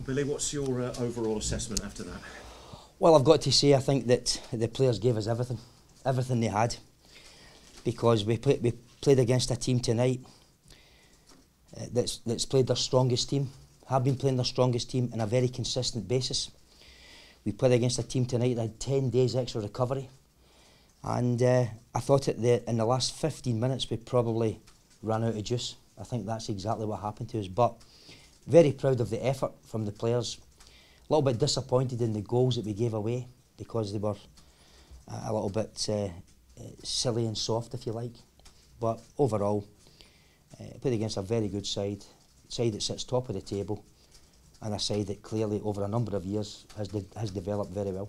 Billy, what's your overall assessment after that? Well, I've got to say, I think that the players gave us everything they had, because we played against a team tonight that's played their strongest team, have been playing their strongest team on a very consistent basis. We played against a team tonight that had 10 days extra recovery, and I thought in the last 15 minutes we probably ran out of juice. I think that's exactly what happened to us, but very proud of the effort from the players. A little bit disappointed in the goals that we gave away, because they were a little bit silly and soft, if you like. But overall, played against a very good side that sits top of the table, and a side that clearly over a number of years has developed very well.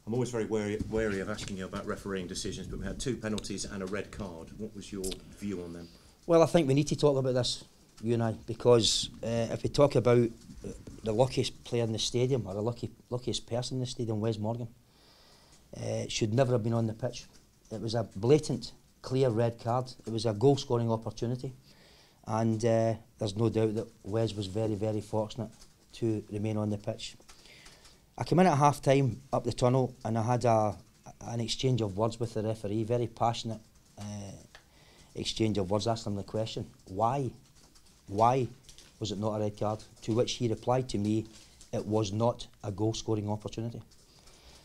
I'm always very wary of asking you about refereeing decisions, but we had 2 penalties and a red card. What was your view on them? Well, I think we need to talk about this, you and I, because if we talk about the luckiest player in the stadium, or the luckiest person in the stadium, Wes Morgan, should never have been on the pitch. It was a blatant, clear red card. It was a goal-scoring opportunity, and there's no doubt that Wes was very, very fortunate to remain on the pitch. I came in at half-time up the tunnel, and I had an exchange of words with the referee, very passionate exchange of words, asking him the question, why was it not a red card? To which he replied to me, it was not a goal-scoring opportunity.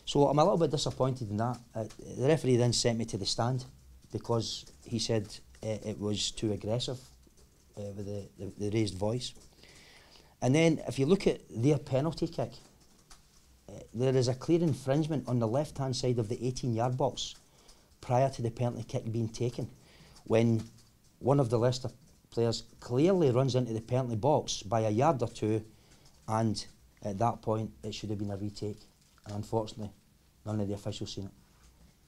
So I'm a little bit disappointed in that. The referee then sent me to the stand, because he said it was too aggressive with the raised voice. And then if you look at their penalty kick, there is a clear infringement on the left-hand side of the 18-yard box prior to the penalty kick being taken, when one of the Leicester players clearly runs into the penalty box by a yard or two, and at that point it should have been a retake, and unfortunately none of the officials seen it.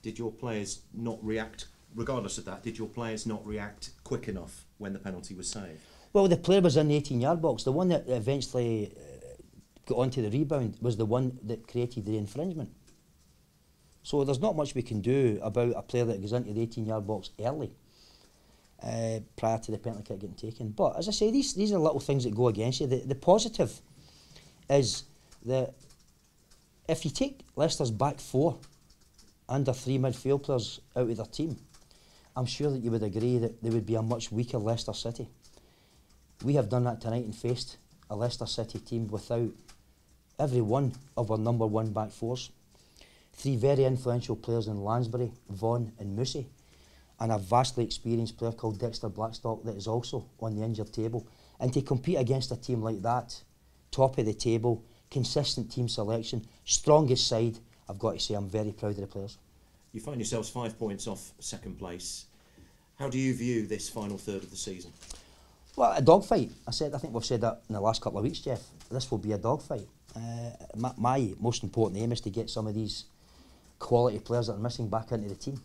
Did your players not react, regardless of that, did your players not react quick enough when the penalty was saved? Well, the player was in the 18-yard box. The one that eventually got onto the rebound was the one that created the infringement. So there's not much we can do about a player that goes into the 18-yard box early prior to the penalty kick getting taken. But as I say, these are little things that go against you. The positive is that if you take Leicester's back 4 and their 3 midfield players out of their team, I'm sure that you would agree that they would be a much weaker Leicester City. We have done that tonight and faced a Leicester City team without every one of our number 1 back 4s. 3 very influential players in Lansbury, Vaughan and Moussi, and a vastly experienced player called Dexter Blackstock that is also on the injured table. And to compete against a team like that, top of the table, consistent team selection, strongest side, I've got to say I'm very proud of the players. You find yourselves 5 points off second place. How do you view this final third of the season? Well, a dogfight. I think we've said that in the last couple of weeks, Jeff. This will be a dogfight. My most important aim is to get some of these quality players that are missing back into the team.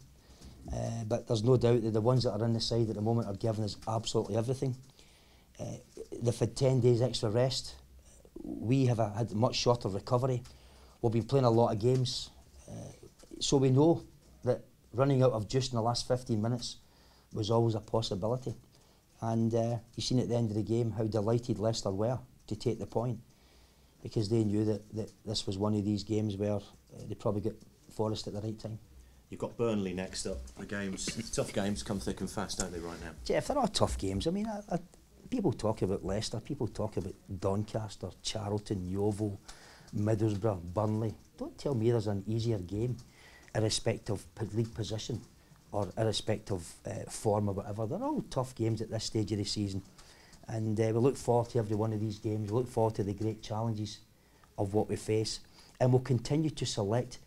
But there's no doubt that the ones that are in the side at the moment are giving us absolutely everything. They've had 10 days extra rest. We have had much shorter recovery. We've been playing a lot of games. So we know that running out of juice in the last 15 minutes was always a possibility. And you've seen at the end of the game how delighted Leicester were to take the point, because they knew that this was one of these games where they probably got Forest at the right time. You've got Burnley next up. The tough games come thick and fast, don't they, right now? Jeff, they're not tough games. I mean, people talk about Leicester, people talk about Doncaster, Charlton, Yeovil, Middlesbrough, Burnley. Don't tell me there's an easier game, irrespective of league position or irrespective of form or whatever. They're all tough games at this stage of the season. And we look forward to every one of these games. We look forward to the great challenges of what we face. And we'll continue to select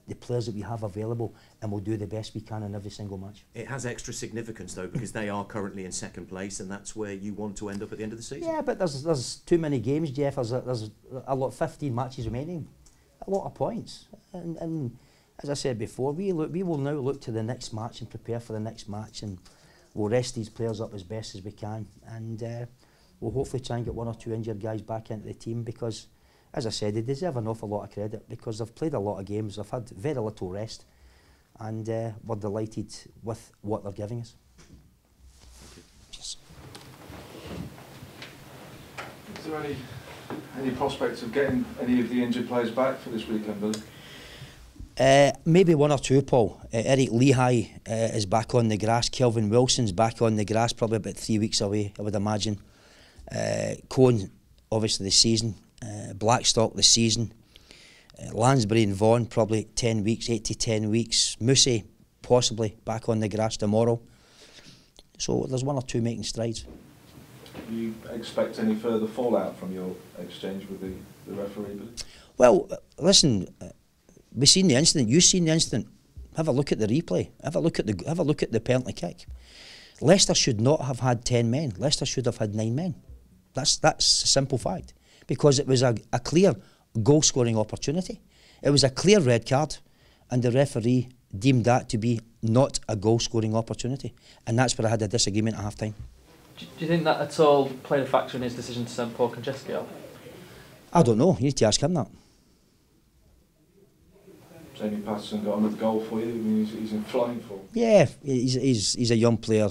the players that we have available, and we'll do the best we can in every single match. It has extra significance though, because they are currently in second place, and that's where you want to end up at the end of the season. Yeah, but there's too many games, Jeff. There's a lot, 15 matches remaining, a lot of points. And as I said before, we will now look to the next match and prepare for the next match, and we'll rest these players up as best as we can, and we'll hopefully try and get 1 or 2 injured guys back into the team, because as I said, they deserve an awful lot of credit because they've played a lot of games, they've had very little rest, and we're delighted with what they're giving us. Thank you. Cheers. Is there any Any prospects of getting any of the injured players back for this weekend, Billy? Maybe one or two, Paul. Eric Lehigh is back on the grass. Kelvin Wilson's back on the grass, probably about 3 weeks away, I would imagine. Cohen, obviously the season. Blackstock the season. Lansbury and Vaughan, probably 10 weeks, 8 to 10 weeks. Mousset, possibly back on the grass tomorrow. So there's one or two making strides. Do you expect any further fallout from your exchange with the referee, Billy? Well, listen, we've seen the incident. You've seen the incident. Have a look at the replay. Have a look at the penalty kick. Leicester should not have had 10 men. Leicester should have had 9 men. That's a simple fact. Because it was a clear goal-scoring opportunity. It was a clear red card, and the referee deemed that to be not a goal-scoring opportunity. And that's where I had a disagreement at half-time. Do you think that at all played a factor in his decision to send Paul Konchesky off? I don't know. You need to ask him that. Jamie Patterson got another goal for you. I mean, he's in flying form. Yeah, he's a young player.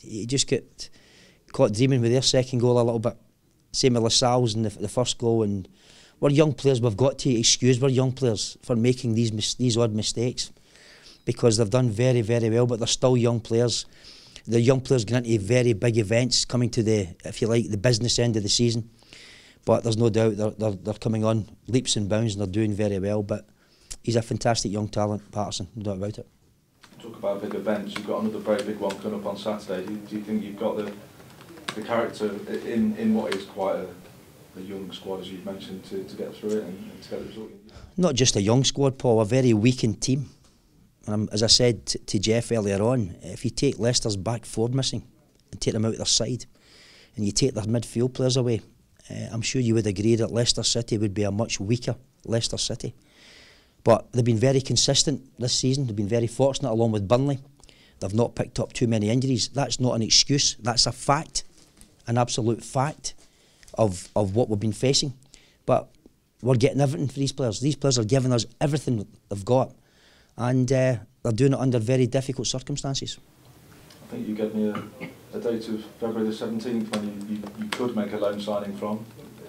He just got caught dreaming with their second goal a little bit. Same with LaSalle's in the first goal. And we're young players. We've got to excuse our young players for making these odd mistakes, because they've done very, very well, but they're still young players. The young players going into very big events, coming to the, if you like, the business end of the season. But there's no doubt they're coming on leaps and bounds, and they're doing very well. But he's a fantastic young talent, Patterson, no doubt about it. Talk about big events. You've got another very big one coming up on Saturday. Do you think you've got the character in what is quite a young squad, as you've mentioned, to get through it and to get the result? Not just a young squad, Paul, a very weakened team. And as I said to Jeff earlier on, if you take Leicester's back four missing and take them out their side, and you take their midfield players away, I'm sure you would agree that Leicester City would be a much weaker Leicester City. But they've been very consistent this season. They've been very fortunate, along with Burnley. They've not picked up too many injuries. That's not an excuse. That's a fact, an absolute fact of what we've been facing. But we're getting everything for these players. These players are giving us everything they've got. And they're doing it under very difficult circumstances. I think you gave me a date of February the 17th when you could make a loan signing from.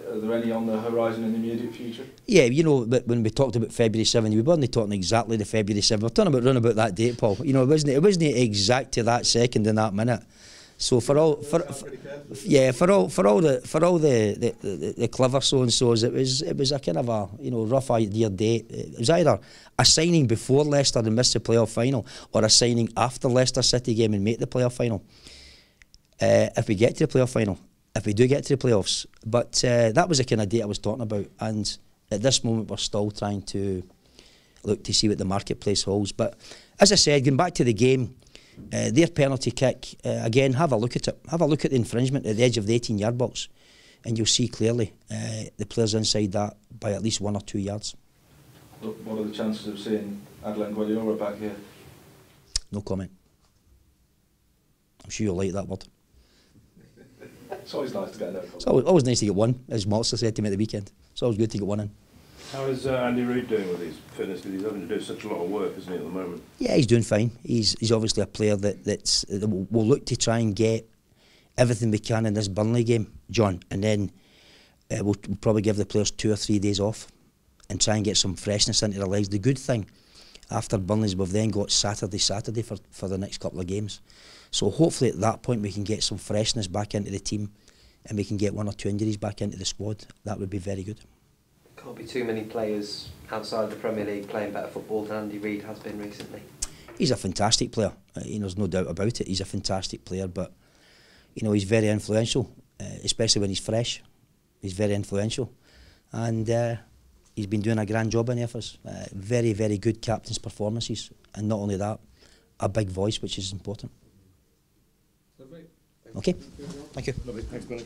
Are there any on the horizon in the immediate future? Yeah, you know, but when we talked about February 7th, we weren't talking exactly the February 7th. We're talking about running about that date, Paul. You know, it wasn't exact to that second and that minute. So for all the clever so and so's, it was a kind of a rough idea date. It was either a signing before Leicester and miss the playoff final, or a signing after Leicester City game and make the playoff final. If we get to the playoff final, if we do get to the playoffs, but that was the kind of date I was talking about. And at this moment, we're still trying to look to see what the marketplace holds. But as I said, going back to the game. Their penalty kick, again, have a look at it. Have a look at the infringement at the edge of the 18-yard box, and you'll see clearly the players inside that by at least 1 or 2 yards. What are the chances of seeing Adlan Guediora back here? No comment. I'm sure you'll like that word. It's always nice to get another. It's always nice to get one, as Maltzer said to me at the weekend. It's always good to get one in. How is Andy Reid doing with his fitness? He's having to do such a lot of work, isn't he, at the moment? Yeah, he's doing fine. He's obviously a player that will look to try and get everything we can in this Burnley game, John, and then we'll probably give the players 2 or 3 days off and try and get some freshness into their legs. The good thing after Burnley's, we've then got Saturday for the next couple of games. So hopefully at that point we can get some freshness back into the team, and we can get 1 or 2 injuries back into the squad. That would be very good. Can't be too many players outside of the Premier League playing better football than Andy Reid has been recently. He's a fantastic player. There's no doubt about it. He's a fantastic player, but he's very influential, especially when he's fresh. He's very influential, and he's been doing a grand job in there for us. Very, very good captain's performances, and not only that, a big voice, which is important. Lovely. Okay, thank you. Lovely. Thanks, Billy.